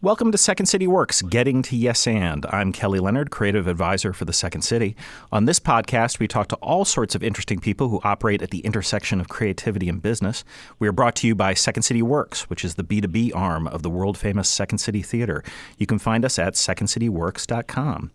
Welcome to Second City Works, Getting to Yes And. I'm Kelly Leonard, creative advisor for the Second City. On this podcast, we talk to all sorts of interesting people who operate at the intersection of creativity and business. We are brought to you by Second City Works, which is the B2B arm of the world-famous Second City Theater. You can find us at secondcityworks.com.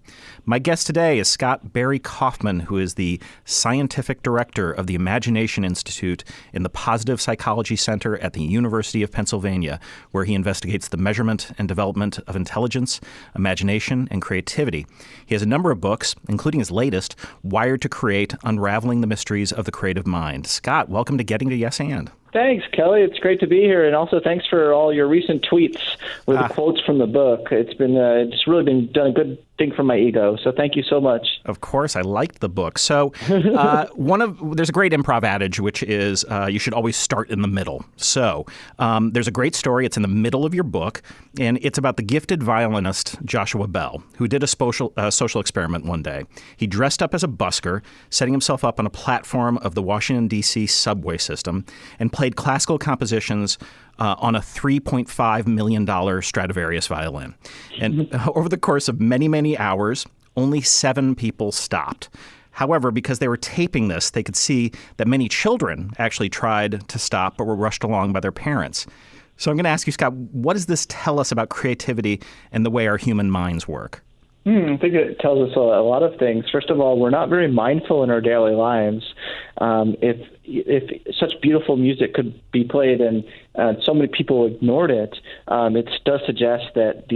My guest today is Scott Barry Kaufman, who is the scientific director of the Imagination Institute in the Positive Phycology Center at the University of Pennsylvania, where he investigates the measurement and development of intelligence, imagination, and creativity. He has a number of books, including his latest, Wired to Create, Unraveling the Mysteries of the Creative Mind. Scott, welcome to Getting to Yes And. Thanks, Kelly. It's great to be here, and also thanks for all your recent tweets with the quotes from the book. It's been it's really been done a good thing for my ego. So thank you so much. Of course, I liked the book. So there's a great improv adage, which is you should always start in the middle. So there's a great story. It's in the middle of your book, and it's about the gifted violinist Joshua Bell, who did a social experiment one day. He dressed up as a busker, setting himself up on a platform of the Washington, D.C. subway system, and played classical compositions on a $3.5 million Stradivarius violin. And over the course of many, many hours, only 7 people stopped. However, because they were taping this, they could see that many children actually tried to stop but were rushed along by their parents. So I'm going to ask you, Scott, what does this tell us about creativity and the way our human minds work? I think it tells us a lot of things. First of all, we're not very mindful in our daily lives. If such beautiful music could be played and so many people ignored it, it does suggest that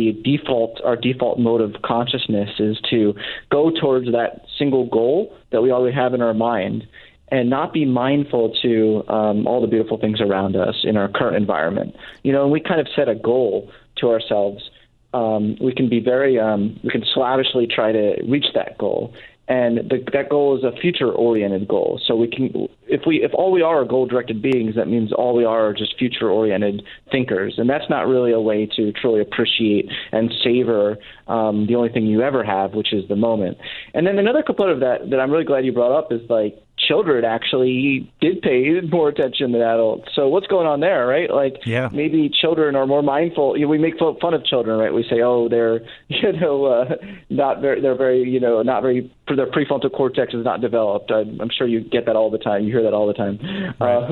our default mode of consciousness is to go towards that single goal that we already have in our mind and not be mindful to all the beautiful things around us in our current environment. You know, and we kind of set a goal to ourselves. We can be we can slavishly try to reach that goal. And that goal is a future-oriented goal. So if all we are goal-directed beings, that means all we are just future-oriented thinkers. And that's not really a way to truly appreciate and savor the only thing you ever have, which is the moment. And then another component of that I'm really glad you brought up is like, children actually did pay more attention than adults. So what's going on there, right? Like, maybe children are more mindful. We make fun of children, right? We say, oh, they're, not very, their prefrontal cortex is not developed. I'm sure you get that all the time. You hear that all the time. Right.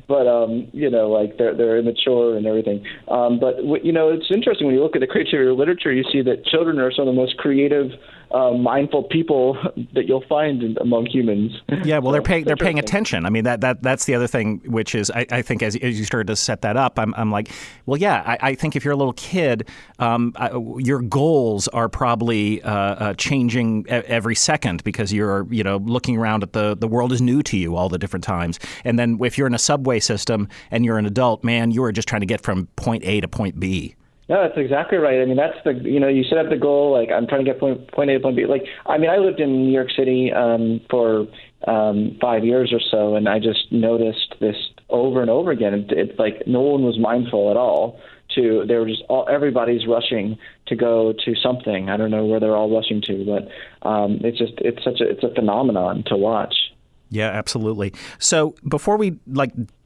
Like they're immature and everything. But it's interesting when you look at the creativity literature, you see that children are some of the most creative, mindful people that you'll find among humans. Yeah, well, they're paying attention. I mean, that's the other thing, which is I think as you started to set that up, I'm like, well, yeah, I think if you're a little kid, your goals are probably changing every second because you're looking around at the world is new to you all the different times. And then if you're in a subway system and you're an adult, man, you are just trying to get from point A to point B. No, that's exactly right. I mean, that's you set up the goal, like I'm trying to get point A to point B. Like, I mean, I lived in New York City for 5 years or so, and I just noticed this over and over again. It's like no one was mindful at all. They were just everybody's rushing to go to something. I don't know where they're all rushing to, but it's a phenomenon to watch. Yeah, absolutely. So before we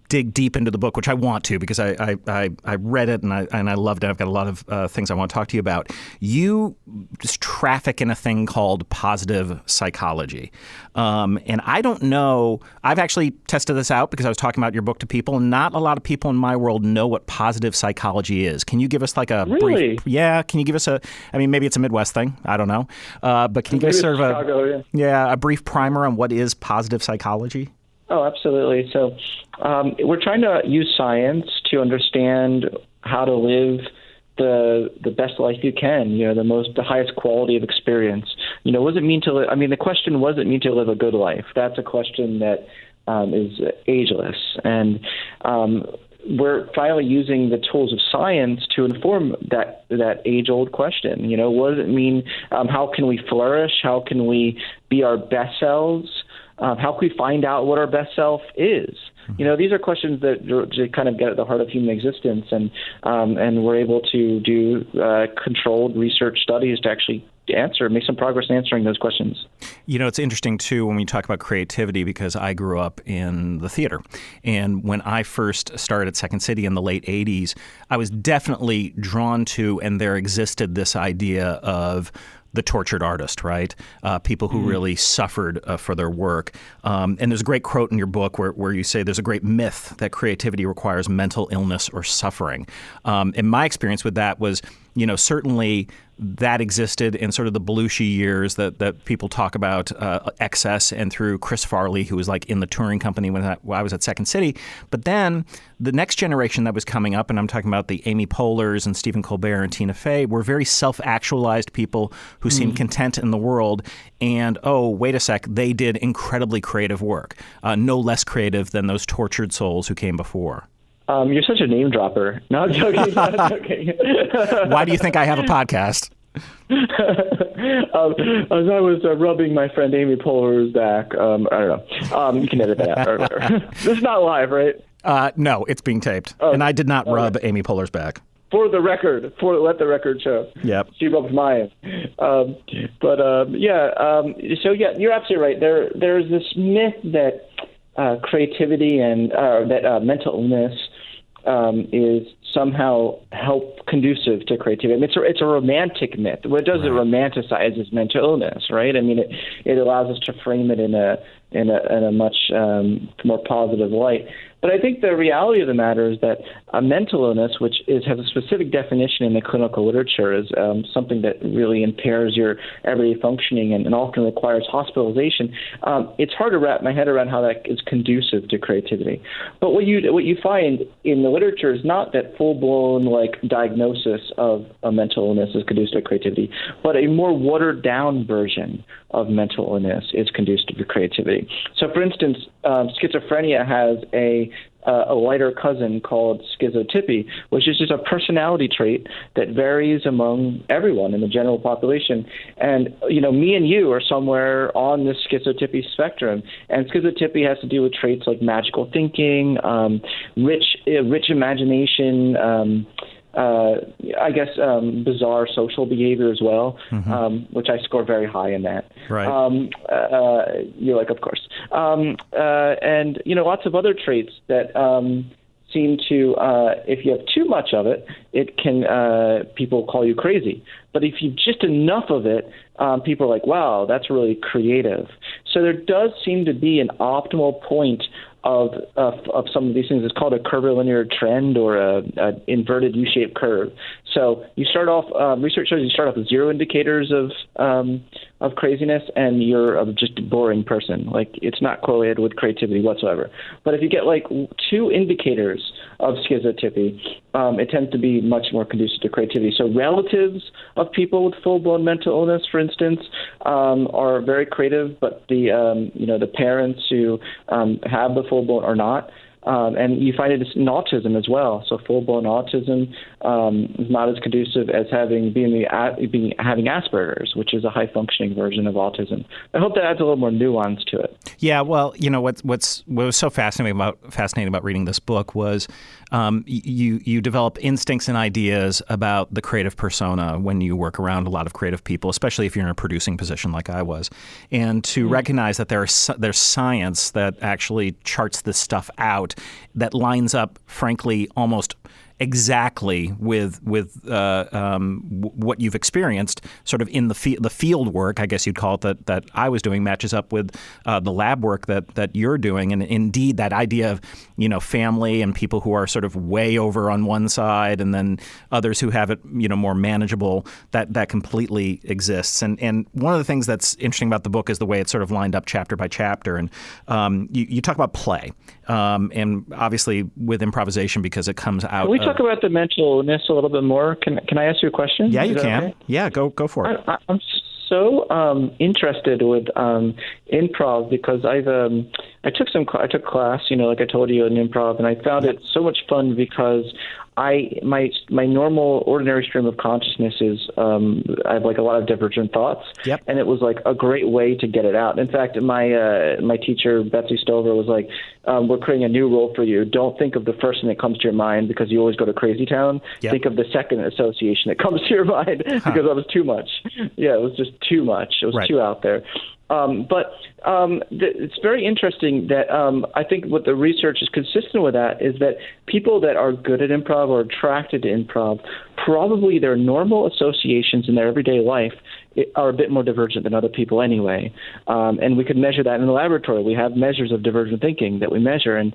dig deep into the book, which I want to because I read it and I loved it. I've got a lot of things I want to talk to you about. You just traffic in a thing called positive psychology. And I don't know, I've actually tested this out because I was talking about your book to people, and not a lot of people in my world know what positive psychology is. Can you give us like a brief? Yeah, can you give us maybe it's a Midwest thing, I don't know. But can you give us sort of a brief primer on what is positive psychology? Oh, absolutely. So we're trying to use science to understand how to live the best life you can, the highest quality of experience. What does it mean to live? I mean, the question, what does it mean to live a good life? That's a question that is ageless. And we're finally using the tools of science to inform that age-old question. What does it mean? How can we flourish? How can we be our best selves? How can we find out what our best self is? These are questions that kind of get at the heart of human existence, and we're able to do controlled research studies to actually make some progress in answering those questions. It's interesting, too, when we talk about creativity, because I grew up in the theater. And when I first started at Second City in the late 80s, I was definitely drawn to, and there existed this idea of the tortured artist, right? People who really suffered for their work. And there's a great quote in your book where you say there's a great myth that creativity requires mental illness or suffering. And my experience with that was, certainly that existed in sort of the Belushi years that people talk about, excess, and through Chris Farley, who was like in the touring company when I was at Second City. But then the next generation that was coming up, and I'm talking about the Amy Poehlers and Stephen Colbert and Tina Fey, were very self-actualized people who seemed content in the world. And, oh, wait a sec, they did incredibly creative work, no less creative than those tortured souls who came before. You're such a name dropper. No, I'm joking. Not joking. Why do you think I have a podcast? As I was rubbing my friend Amy Poehler's back, I don't know. You can edit that out. This is not live, right? No, it's being taped. And I did not rub Amy Poehler's back. For the record, let the record show. Yep. She rubbed mine. So you're absolutely right. There's this myth that creativity and that mental illness is somehow conducive to creativity. I mean, it's a romantic myth. What it does, it romanticizes mental illness, right? I mean, it allows us to frame it in a much more positive light. But I think the reality of the matter is that a mental illness, which has a specific definition in the clinical literature, is something that really impairs your everyday functioning and often requires hospitalization. It's hard to wrap my head around how that is conducive to creativity. But what you find in the literature is not that full-blown diagnosis of a mental illness is conducive to creativity, but a more watered-down version of mental illness is conducive to creativity. So, for instance, schizophrenia has a lighter cousin called schizotypy, which is just a personality trait that varies among everyone in the general population. And, me and you are somewhere on this schizotypy spectrum. And schizotypy has to do with traits like magical thinking, rich imagination, bizarre social behavior as well, which I score very high in that. Right. You're like, of course. And, lots of other traits that seem to, if you have too much of it, it can, people call you crazy. But if you've just enough of it, people are like, wow, that's really creative. So there does seem to be an optimal point of some of these things. It's called a curvilinear trend or a inverted U-shaped curve. So you start off, research shows you start off with 0 indicators of craziness, and you're just a boring person. Like, it's not correlated with creativity whatsoever. But if you get 2 indicators of schizotypy, it tends to be much more conducive to creativity. So relatives of people with full-blown mental illness, for instance, are very creative, but the parents who have the full-blown are not. And you find it in autism as well. So full-blown autism is not as conducive as having Asperger's, which is a high-functioning version of autism. I hope that adds a little more nuance to it. Yeah, well, what was so fascinating about reading this book was you develop instincts and ideas about the creative persona when you work around a lot of creative people, especially if you're in a producing position like I was, and to recognize that there's science that actually charts this stuff out that lines up, frankly, almost exactly with what you've experienced, sort of in the field work, I guess you'd call it, that I was doing, matches up with the lab work that you're doing. And indeed, that idea of family and people who are sort of way over on one side, and then others who have it more manageable, that completely exists. And one of the things that's interesting about the book is the way it's sort of lined up chapter by chapter. And you talk about play, and obviously with improvisation, because it comes out. Can we talk about the mental illness a little bit more? Can I ask you a question? Yeah, you can. Okay? Yeah, go for it. I'm so interested with improv because I took class, like I told you, in improv, and I found it so much fun because my normal ordinary stream of consciousness is I have like a lot of divergent thoughts, and it was like a great way to get it out. In fact, my teacher Betsy Stover was like, "We're creating a new role for you. Don't think of the first thing that comes to your mind because you always go to Crazy Town. Think of the second association that comes to your mind because that was too much. Yeah, it was just too much. It was too out there." But it's very interesting that I think what the research is consistent with that is that people that are good at improv or attracted to improv, probably their normal associations in their everyday life are a bit more divergent than other people anyway. And we could measure that in the laboratory. We have measures of divergent thinking that we measure. And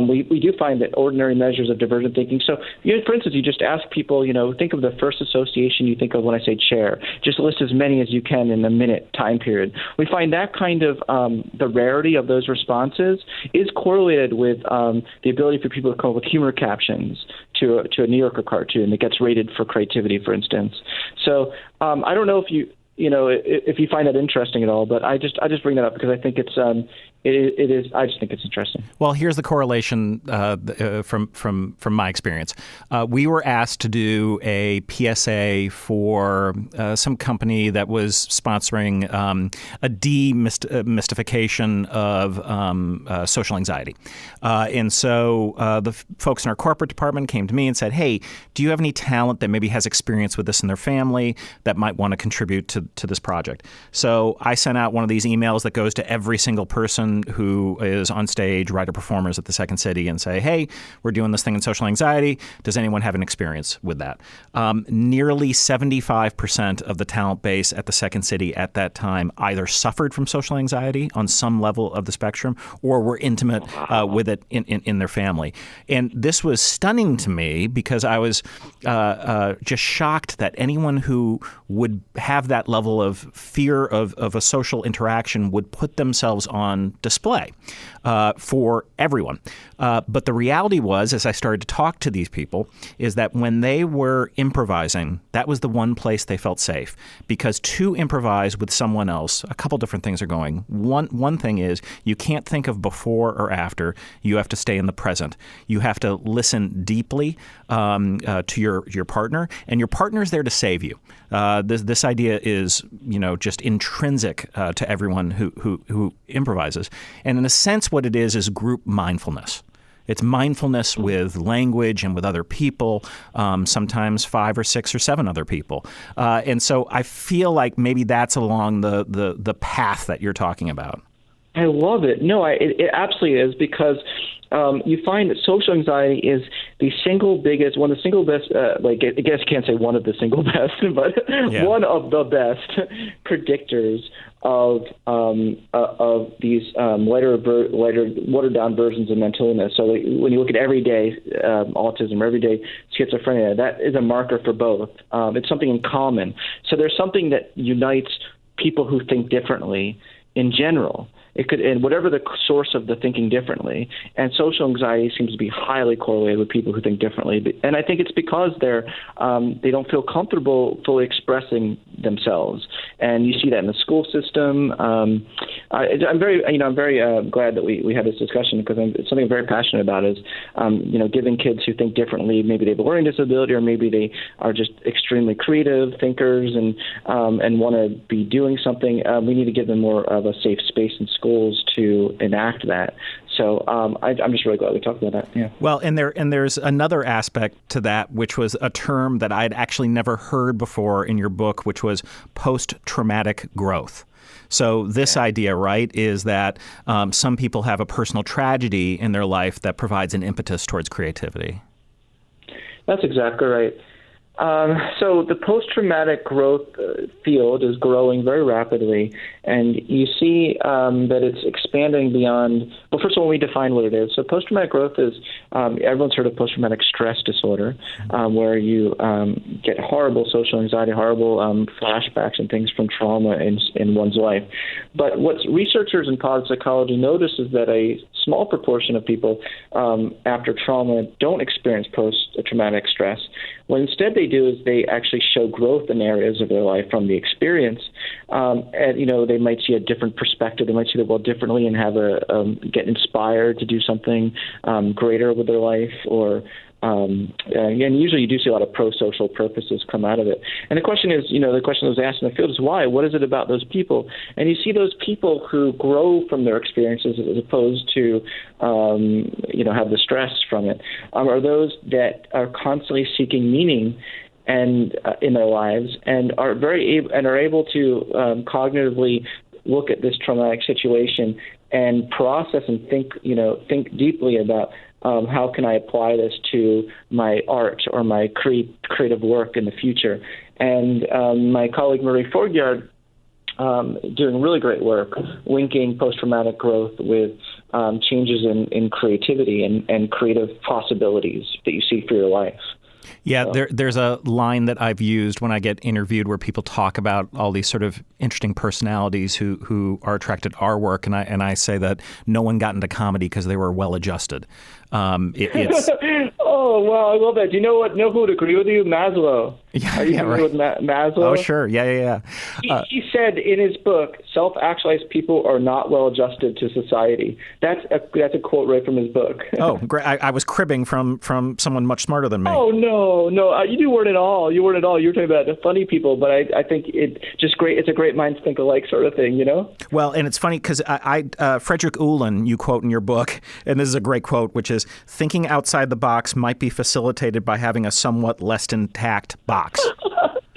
we do find that ordinary measures of divergent thinking. So, for instance, you just ask people, think of the first association you think of when I say chair. Just list as many as you can in a minute time period. We find that kind of the rarity of those responses is correlated with the ability for people to come up with humor captions to a New Yorker cartoon that gets rated for creativity, for instance. So I don't know if if you find that interesting at all, but I just bring that up because I think it is. I just think it's interesting. Well, here's the correlation from my experience. We were asked to do a PSA for some company that was sponsoring a demystification of social anxiety, and so the folks in our corporate department came to me and said, "Hey, do you have any talent that maybe has experience with this in their family that might want to contribute to this project?" So I sent out one of these emails that goes to every single person who is on stage, writer-performers at the Second City, and say, "Hey, we're doing this thing in social anxiety. Does anyone have an experience with that?" Nearly 75% of the talent base at the Second City at that time either suffered from social anxiety on some level of the spectrum or were intimate with it in their family. And this was stunning to me because I was just shocked that anyone who would have that level of fear of a social interaction would put themselves on display for everyone. But the reality was, as I started to talk to these people, is that when they were improvising, that was the one place they felt safe. Because to improvise with someone else, a couple different things are going. One thing is you can't think of before or after. You have to stay in the present. You have to listen deeply to your partner, and your partner's there to save you. This idea is, just intrinsic to everyone who improvises. And in a sense, what it is group mindfulness. It's mindfulness with language and with other people, sometimes 5 or 6 or 7 other people. And so I feel like maybe that's along the path that you're talking about. I love it. No, it absolutely is, because you find that social anxiety is the single biggest, one of the single best, I guess I can't say one of the single best, but one of the best predictors of these lighter, watered down versions of mental illness. So when you look at everyday autism or everyday schizophrenia, that is a marker for both. It's something in common. So there's something that unites people who think differently in general. It could, and whatever the source of the thinking differently, and social anxiety seems to be highly correlated with people who think differently. And I think it's because they don't feel comfortable fully expressing themselves, and you see that in the school system. I'm very glad that we had this discussion, because it's something I'm very passionate about. Is giving kids who think differently, maybe they have a learning disability, or maybe they are just extremely creative thinkers and want to be doing something. We need to give them more of a safe space in school to enact that. So I'm just really glad we talked about that. Yeah. Well, and there's another aspect to that, which was a term that I'd actually never heard before in your book, which was post-traumatic growth. So this idea, right, is that some people have a personal tragedy in their life that provides an impetus towards creativity. That's exactly right. So the post-traumatic growth field is growing very rapidly, and you see that it's expanding beyond. Well, first of all, we define what it is. So post-traumatic growth is everyone's heard of post-traumatic stress disorder, where you get horrible social anxiety, horrible flashbacks and things from trauma in one's life. But what researchers in positive psychology notice is that a small proportion of people after trauma don't experience post-traumatic stress. What instead they do is they actually show growth in areas of their life from the experience, and they might see a different perspective. They might see the world differently and have get inspired to do something greater with their life, or and usually you do see a lot of pro-social purposes come out of it. And the question is, the question that was asked in the field is why? What is it about those people? And you see those people who grow from their experiences as opposed to, have the stress from it, are those that are constantly seeking meaning and in their lives and are able to cognitively look at this traumatic situation and process and think deeply about how can I apply this to my art or my creative work in the future. And my colleague Marie Forgyard, doing really great work, linking post-traumatic growth with changes in creativity and creative possibilities that you see for your life. Yeah, there's a line that I've used when I get interviewed where people talk about all these sort of interesting personalities who are attracted to our work, and I say that no one got into comedy because they were well-adjusted. It's Oh, wow, I love that. Do you know who would agree with you? Maslow. Yeah, Are you familiar with Maslow? Oh, sure. Yeah. He said in his book, self-actualized people are not well-adjusted to society. That's a quote right from his book. Oh, great. I was cribbing from someone much smarter than me. Oh, no. You weren't at all. You were talking about the funny people, but I think it's a great minds think alike sort of thing, Well, and it's funny because Frederick Ullin, you quote in your book, and this is a great quote, which is, thinking outside the box might be facilitated by having a somewhat less intact box.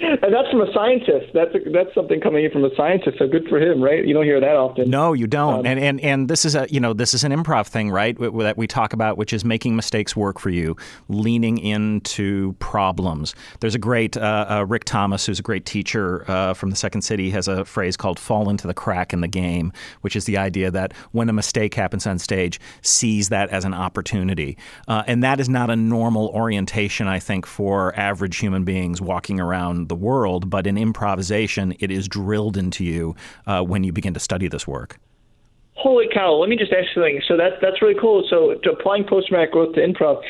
And that's from a scientist. That's something coming in from a scientist. So good for him, right? You don't hear that often. No, you don't. And this is an improv thing, right? That we talk about, which is making mistakes work for you, leaning into problems. There's a great Rick Thomas, who's a great teacher from the Second City, has a phrase called "fall into the crack in the game," which is the idea that when a mistake happens on stage, seize that as an opportunity. And that is not a normal orientation, I think, for average human beings walking around the world, but in improvisation, it is drilled into you when you begin to study this work. Holy cow! Let me just ask you something. So that's really cool. So to applying post-traumatic growth to improv,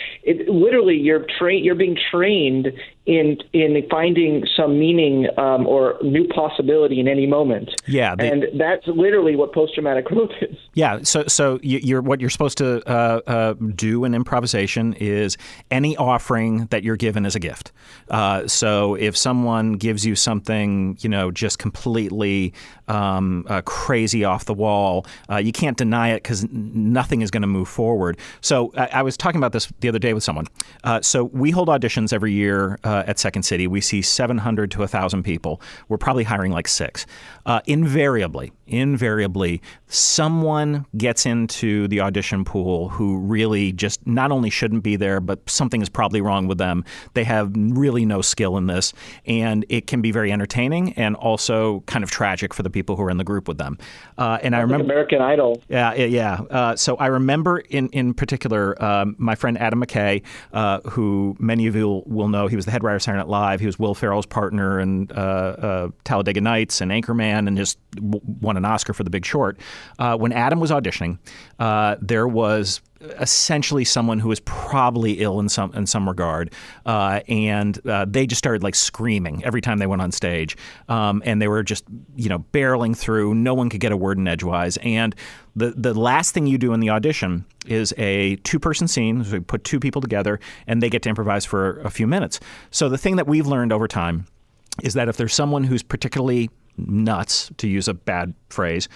literally you're being trained in finding some meaning or new possibility in any moment. Yeah, and that's literally what post-traumatic growth is. Yeah. So what you're supposed to do in improvisation is any offering that you're given is a gift. So if someone gives you something, just completely crazy off the wall, you can't deny it because nothing is going to move forward. So I was talking about this the other day with someone. So we hold auditions every year at Second City. We see 700 to 1,000 people. We're probably hiring like 6. Invariably, someone gets into the audition pool who really just not only shouldn't be there, but something is probably wrong with them. They have really no skill in this, and it can be very entertaining and also kind of tragic for the people who are in the group with them. And I remember American Idol. Yeah. So I remember in particular my friend Adam McKay, who many of you will know. He was the head writer of Saturday Night Live. He was Will Ferrell's partner in Talladega Nights and Anchorman, and just won an Oscar for The Big Short. When Adam was auditioning, there was essentially someone who was probably ill in some regard, and they just started like screaming every time they went on stage, and they were just barreling through. No one could get a word in edgewise, and the last thing you do in the audition is a 2-person scene. So we put 2 people together, and they get to improvise for a few minutes. So the thing that we've learned over time is that if there's someone who's particularly nuts, to use a bad phrase,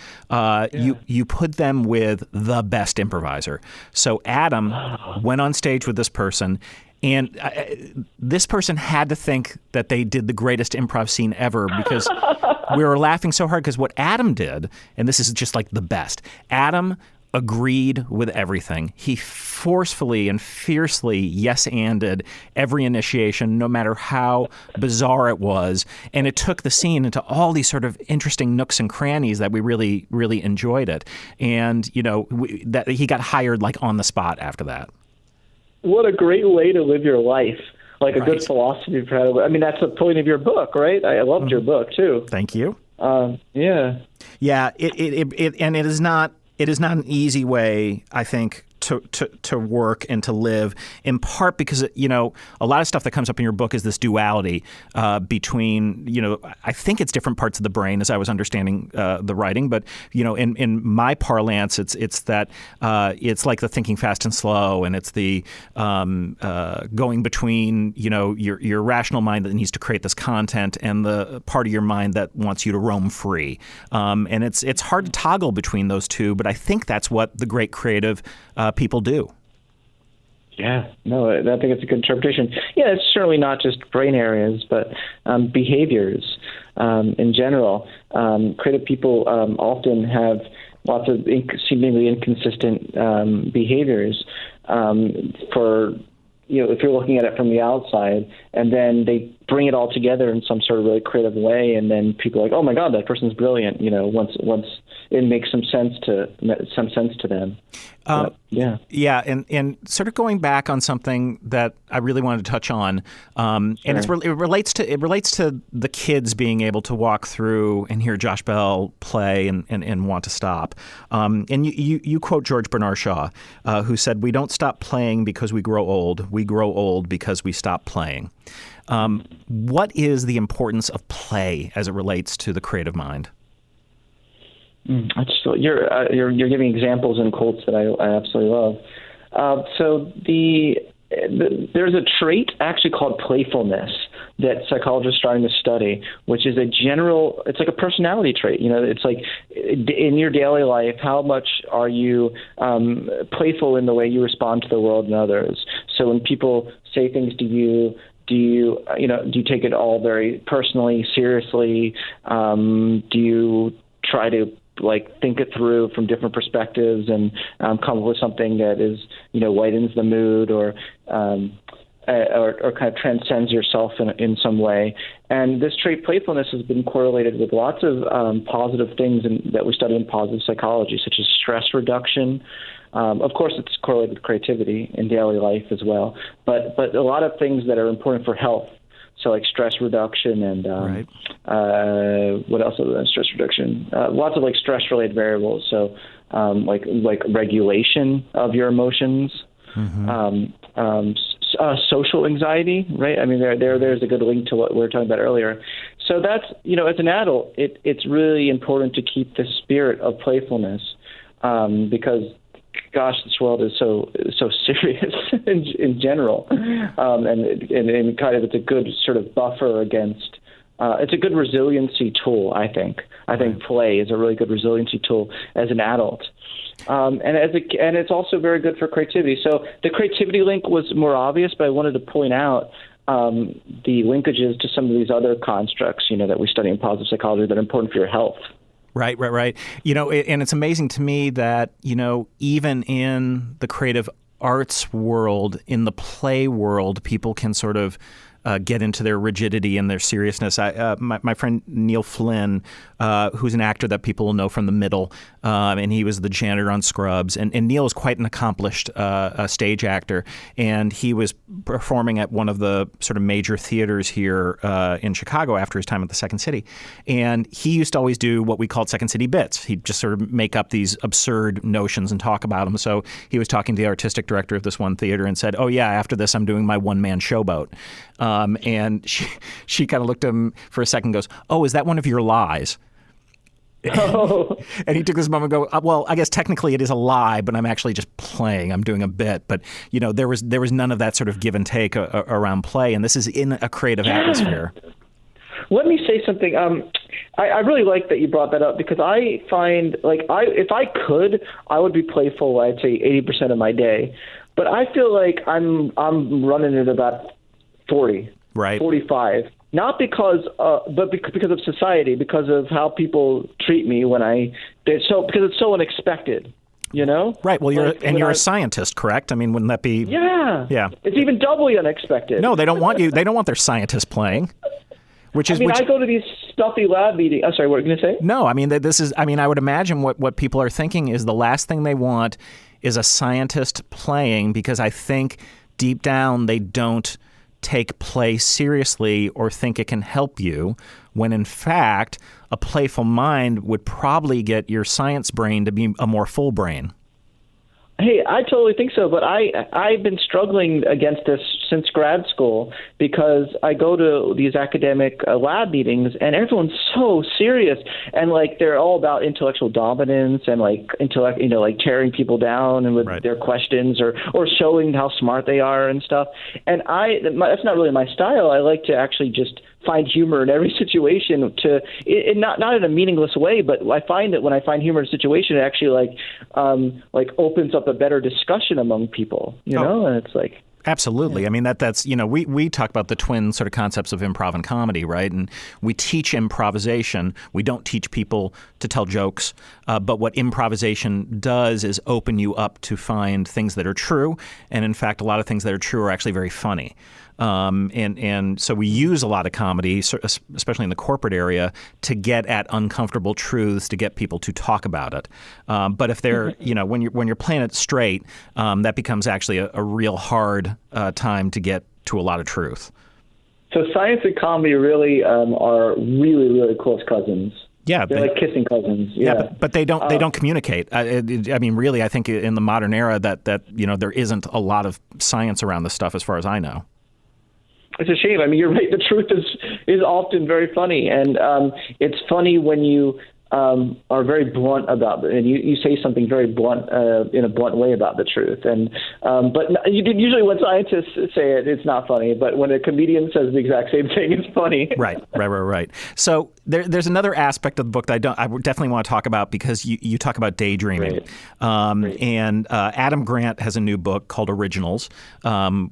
you put them with the best improviser. So Adam went on stage with this person, and this person had to think that they did the greatest improv scene ever, because we were laughing so hard because what Adam did, and this is just like the best, Adam agreed with everything. He forcefully and fiercely yes-anded every initiation, no matter how bizarre it was. And it took the scene into all these sort of interesting nooks and crannies that we really, really enjoyed it. And, that he got hired like on the spot after that. What a great way to live your life. Like a good philosophy. I mean, that's the point of your book, right? I loved your book, too. Thank you. Yeah. Yeah, it is not an easy way, I think, to work and to live, in part because, a lot of stuff that comes up in your book is this duality between, I think it's different parts of the brain as I was understanding the writing, but, in my parlance, it's that it's like the thinking fast and slow, and it's the going between, your rational mind that needs to create this content and the part of your mind that wants you to roam free. And it's hard to toggle between those two, but I think that's what the great creative people do. Yeah, no, I think it's a good interpretation. Yeah, it's certainly not just brain areas, but behaviors in general. Creative people often have lots of seemingly inconsistent behaviors if you're looking at it from the outside, and then they bring it all together in some sort of really creative way, and then people are like, oh my God, that person's brilliant. Once it makes some sense to them. Yeah, and sort of going back on something that I really wanted to touch on, and it relates to the kids being able to walk through and hear Josh Bell play and want to stop. And you quote George Bernard Shaw, who said, "We don't stop playing because we grow old. We grow old because we stop playing." What is the importance of play as it relates to the creative mind? You're giving examples and quotes that I absolutely love. So there's a trait actually called playfulness that psychologists are starting to study, which is it's like a personality trait. It's like in your daily life, how much are you playful in the way you respond to the world and others? So when people say things to you, do you take it all very personally, seriously? Do you try to think it through from different perspectives and come up with something that is, lightens the mood or kind of transcends yourself in some way? And this trait, playfulness, has been correlated with lots of positive things that we study in positive psychology, such as stress reduction. Of course, it's correlated with creativity in daily life as well, but a lot of things that are important for health. So like stress reduction and what else is stress reduction? Lots of stress-related variables. So like regulation of your emotions, social anxiety, right? I mean, there's a good link to what we were talking about earlier. So that's, as an adult, it's really important to keep the spirit of playfulness because, gosh, this world is so serious in general, and kind of it's a good sort of buffer against. It's a good resiliency tool, I think. I think play is a really good resiliency tool as an adult, and it's also very good for creativity. So the creativity link was more obvious, but I wanted to point out the linkages to some of these other constructs, that we study in positive psychology that are important for your health. Right. And it's amazing to me that, even in the creative arts world, in the play world, people can sort of get into their rigidity and their seriousness. My friend Neil Flynn, who's an actor that people will know from The Middle, and he was the janitor on Scrubs. And Neil is quite an accomplished stage actor, and he was performing at one of the sort of major theaters here in Chicago after his time at the Second City. And he used to always do what we called Second City bits. He'd just sort of make up these absurd notions and talk about them. So he was talking to the artistic director of this one theater and said, "Oh yeah, after this I'm doing my one-man showboat." And she kind of looked at him for a second and goes, "Oh, is that one of your lies?" Oh. And he took this moment and go, "Well, I guess technically it is a lie, but I'm actually just playing. I'm doing a bit." But, there was none of that sort of give and take around play. And this is in a creative atmosphere. Let me say something. I really like that you brought that up because I find if I could, I would be playful, I'd say 80% of my day. But I feel like I'm running at about 40, right, 45, not because, but because of society, because of how people treat me because it's so unexpected, Right. Well, you're a scientist, correct? I mean, wouldn't that be? Yeah. Yeah. It's even doubly unexpected. No, they don't want you. They don't want their scientists playing. I go to these stuffy lab meetings. I'm sorry, what were you going to say? No, I mean, I would imagine what people are thinking is the last thing they want is a scientist playing, because I think deep down they don't take play seriously or think it can help you, when in fact a playful mind would probably get your science brain to be a more full brain. Hey, I totally think so, but I've been struggling against this since grad school because I go to these academic lab meetings and everyone's so serious and like they're all about intellectual dominance and like like tearing people down and with their questions or showing how smart they are and stuff. And that's not really my style. I like to actually just find humor in every situation not in a meaningless way, but I find that when I find humor in a situation, it actually like opens up a better discussion among people, you know, and it's like. Absolutely. Yeah. I mean, that's we talk about the twin sort of concepts of improv and comedy, right? And we teach improvisation. We don't teach people to tell jokes. But what improvisation does is open you up to find things that are true. And in fact, a lot of things that are true are actually very funny. And so we use a lot of comedy, especially in the corporate area, to get at uncomfortable truths, to get people to talk about it. But if they're, when you're playing it straight, that becomes actually a real hard time to get to a lot of truth. So science and comedy really are really, really close cousins. Yeah, they're like kissing cousins. Yeah, but they don't communicate. I mean, really, I think in the modern era that there isn't a lot of science around this stuff, as far as I know. It's a shame. I mean, you're right. The truth is often very funny, and it's funny when you are very blunt about it, and you say something very blunt in a blunt way about the truth. And but usually when scientists say it, it's not funny. But when a comedian says the exact same thing, it's funny. Right. So there's another aspect of the book that I definitely want to talk about because you talk about daydreaming. Great. And Adam Grant has a new book called Originals,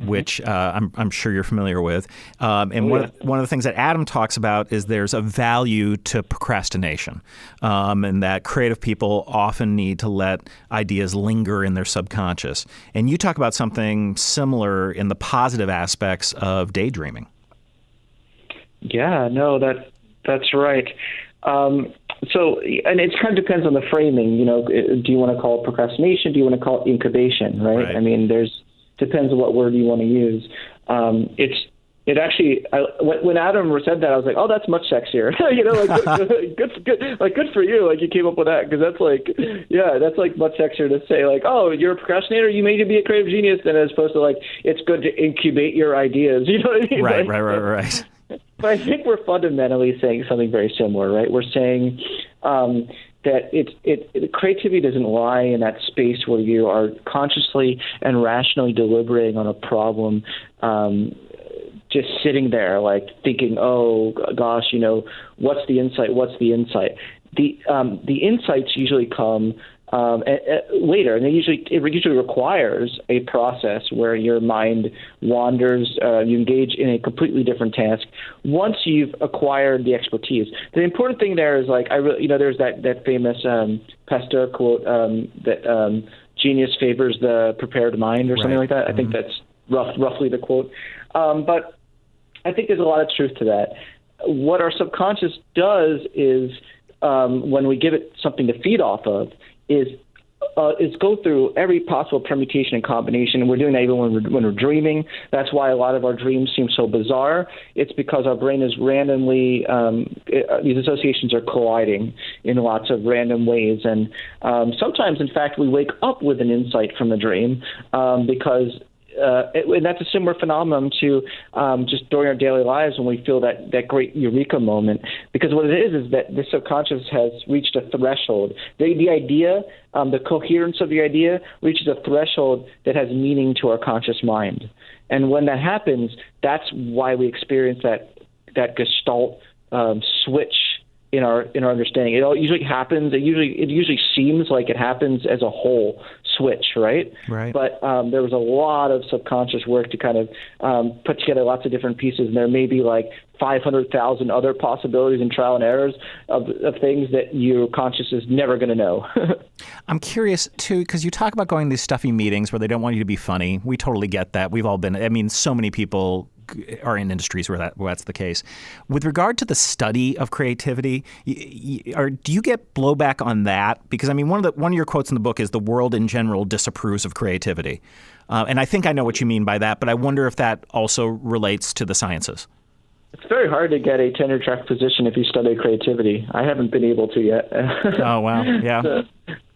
which I'm sure you're familiar with. And one of the things that Adam talks about is there's a value to procrastination. And that creative people often need to let ideas linger in their subconscious. And you talk about something similar in the positive aspects of daydreaming. Yeah, no, that's right. So, and it kind of depends on the framing. Do you want to call it procrastination? Do you want to call it incubation? Right? I mean, depends on what word you want to use. It actually, when Adam said that, I was like, oh, that's much sexier. Good for you. Like you came up with that because that's like much sexier to say like, oh, you're a procrastinator. You may be a creative genius, than as opposed to like, it's good to incubate your ideas. You know what I mean? Right. But I think we're fundamentally saying something very similar, right? We're saying that creativity doesn't lie in that space where you are consciously and rationally deliberating on a problem. Just sitting there, like thinking, "Oh gosh, what's the insight? What's the insight?" The insights usually come later, and it usually requires a process where your mind wanders. You engage in a completely different task once you've acquired the expertise. The important thing there is like there's that famous Pasteur quote that genius favors the prepared mind or something like that. I think that's roughly the quote, but I think there's a lot of truth to that. What our subconscious does is, when we give it something to feed off of, is go through every possible permutation and combination. We're doing that even when we're dreaming. That's why a lot of our dreams seem so bizarre. It's because our brain is randomly, these associations are colliding in lots of random ways. And sometimes, in fact, we wake up with an insight from the dream because and that's a similar phenomenon to just during our daily lives when we feel that great eureka moment. Because what it is that the subconscious has reached a threshold. The idea, the coherence of the idea reaches a threshold that has meaning to our conscious mind. And when that happens, that's why we experience that gestalt switch in our understanding. It all usually happens. It usually seems like it happens as a whole switch, right? Right. But there was a lot of subconscious work to kind of put together lots of different pieces, and there may be like 500,000 other possibilities and trial and errors of things that your conscious is never going to know. I'm curious, too, because you talk about going to these stuffy meetings where they don't want you to be funny. We totally get that. We've all been, I mean, so many people are in industries where that's the case. With regard to the study of creativity, do you get blowback on that? Because, I mean, one of your quotes in the book is the world in general disapproves of creativity. And I think I know what you mean by that, but I wonder if that also relates to the sciences. It's very hard to get a tenure-track position if you study creativity. I haven't been able to yet. Oh, wow. Yeah.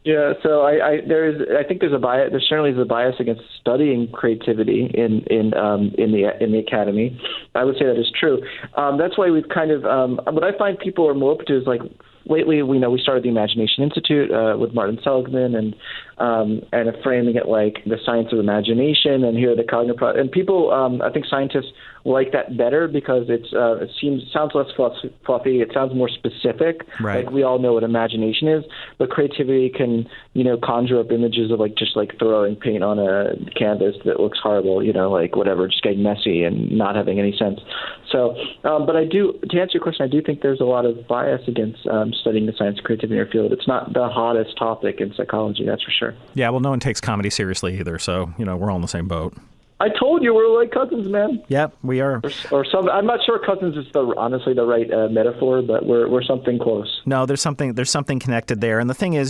Yeah, so I think there's a bias. There certainly is a bias against studying creativity in the academy. I would say that is true. That's why we've kind of what I find people are more open to is like lately we started the Imagination Institute with Martin Seligman and framing it like the science of imagination, and here are the cognitive and people. I think scientists like that better because it sounds less fluffy. It sounds more specific. Right. Like we all know what imagination is, but creativity can conjure up images of just throwing paint on a canvas that looks horrible. Like whatever, just getting messy and not having any sense. So, but I do, to answer your question, I do think there's a lot of bias against studying the science of creativity in your field. It's not the hottest topic in psychology, that's for sure. Yeah, well, no one takes comedy seriously either, so we're all in the same boat. I told you we're like cousins, man. Yeah, we are. Or some. I'm not sure cousins is honestly the right metaphor, but we're something close. No, there's something connected there. And the thing is,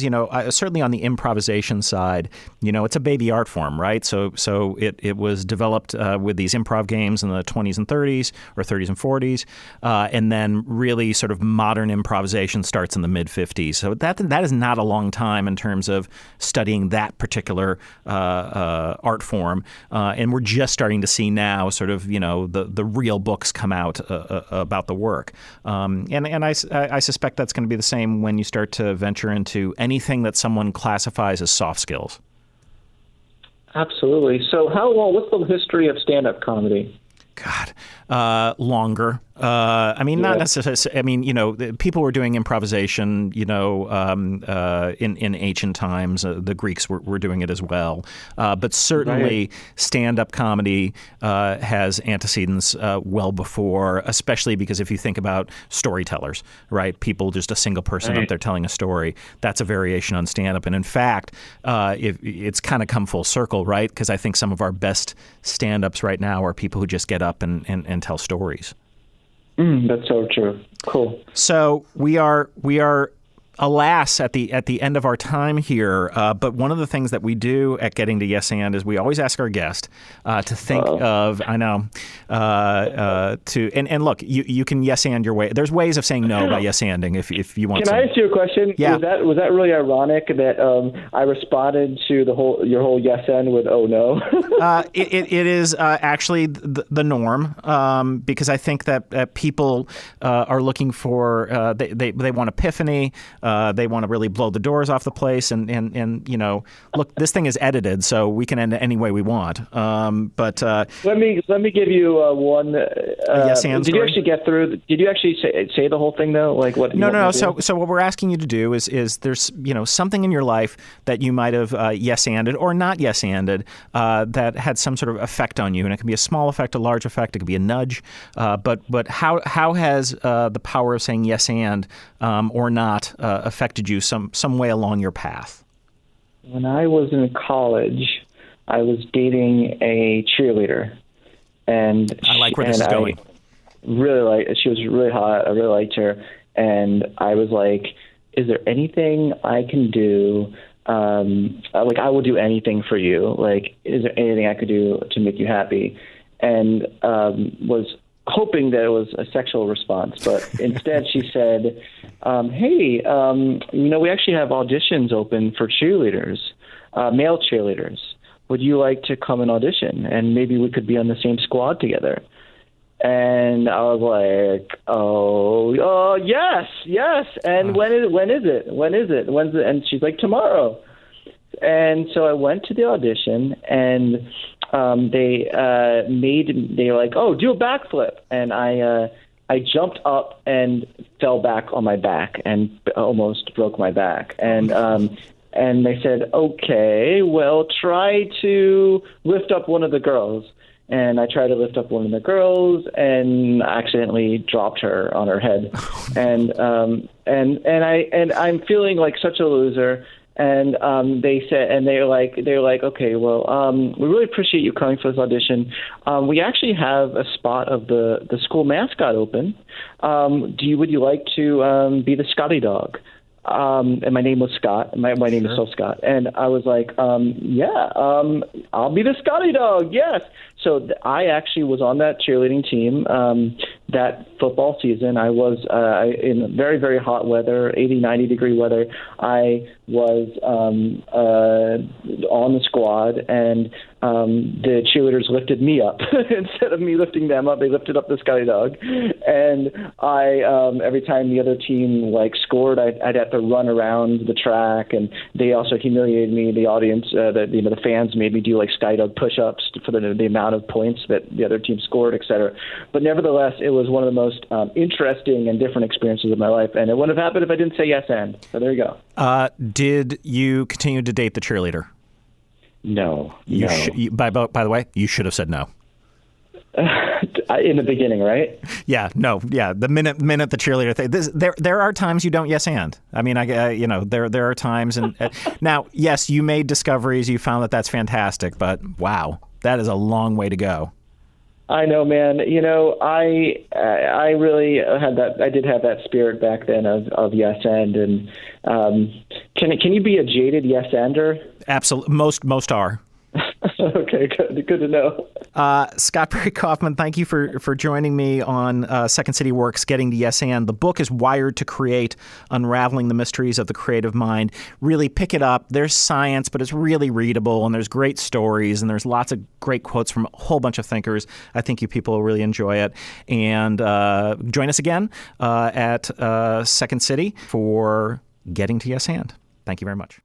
certainly on the improvisation side, it's a baby art form, right? So it was developed with these improv games in the 20s and 30s or 30s and 40s, and then really sort of modern improvisation starts in the mid 50s. So that is not a long time in terms of studying that particular art form, and we're just starting to see now sort of, the real books come out about the work. And I suspect that's going to be the same when you start to venture into anything that someone classifies as soft skills. Absolutely. So what's the history of stand-up comedy? God, longer. Not necessarily. I mean, people were doing improvisation, in ancient times. The Greeks were doing it as well. But certainly stand-up comedy has antecedents well before, especially because if you think about storytellers, right? People, just a single person up there telling a story, that's a variation on stand-up. And in fact, it's kind of come full circle, right? Because I think some of our best stand-ups right now are people who just get up and tell stories. That's so true. Cool. So we are alas, at the end of our time here. But one of the things that we do at Getting to Yes And is we always ask our guest to think of, and look, you can yes and your way. There's ways of saying no by yes anding if you want to. Can I ask you a question? Yeah. Was that really ironic that I responded to your whole yes and with oh no? It is actually the norm, because I think that people are looking for they want epiphany. They want to really blow the doors off the place, and look, this thing is edited, so we can end it any way we want. But let me give you one. Yes, and did you actually get through? Did you actually say the whole thing though? Like what? No. So what we're asking you to do is there's something in your life that you might have yes-anded or not yes-anded that had some sort of effect on you, and it can be a small effect, a large effect, it could be a nudge. But how has the power of saying yes and or not affected you some way along your path? When I was in college, I was dating a cheerleader, and I like where this is going. She was really hot. I really liked her, and I was like, "Is there anything I can do? I will do anything for you. Like, is there anything I could do to make you happy?" And was hoping that it was a sexual response, but instead she said, "Hey, we actually have auditions open for cheerleaders, male cheerleaders. Would you like to come and audition? And maybe we could be on the same squad together." And I was like, "Oh, yes. And when is it? And she's like, "Tomorrow." And so I went to the audition, and they were like, "Oh, do a backflip." And I jumped up and fell back on my back and almost broke my back. And they said, "Okay, well, try to lift up one of the girls." And I tried to lift up one of the girls and accidentally dropped her on her head. And I'm feeling like such a loser. And they were like, "Okay, well, we really appreciate you coming for this audition. We actually have a spot of the school mascot open. Would you like to be the Scotty dog?" And my name was Scott. My name is still Scott. And I was like, "Yeah, I'll be the Scotty dog. Yes." So I actually was on that cheerleading team that football season, I was in very, very hot weather, 80, 90-degree weather. I was on the squad, and the cheerleaders lifted me up. Instead of me lifting them up, they lifted up the Sky Dog. And I, every time the other team scored, I'd have to run around the track, and they also humiliated me. The audience, the fans made me do Sky Dog push-ups for the amount of points that the other team scored, et cetera. But nevertheless, it was one of the most interesting and different experiences of my life, and it wouldn't have happened if I didn't say yes and. So there you go. Did you continue to date the cheerleader? No. By the way, you should have said no. In the beginning, right? Yeah, no, yeah. The minute the cheerleader thing. There are times you don't yes and. I mean, there are times, and now, yes, you made discoveries. You found that that's fantastic, but wow, that is a long way to go. I know, man. I really had that. I did have that spirit back then of yes and can you be a jaded yes ender? Absolutely, most are. Okay, good to know. Scott Barry Kaufman, thank you for joining me on Second City Works, Getting to Yes And. The book is Wired to Create, Unraveling the Mysteries of the Creative Mind. Really pick it up. There's science, but it's really readable, and there's great stories, and there's lots of great quotes from a whole bunch of thinkers. I think you people will really enjoy it. And join us again at Second City for Getting to Yes And. Thank you very much.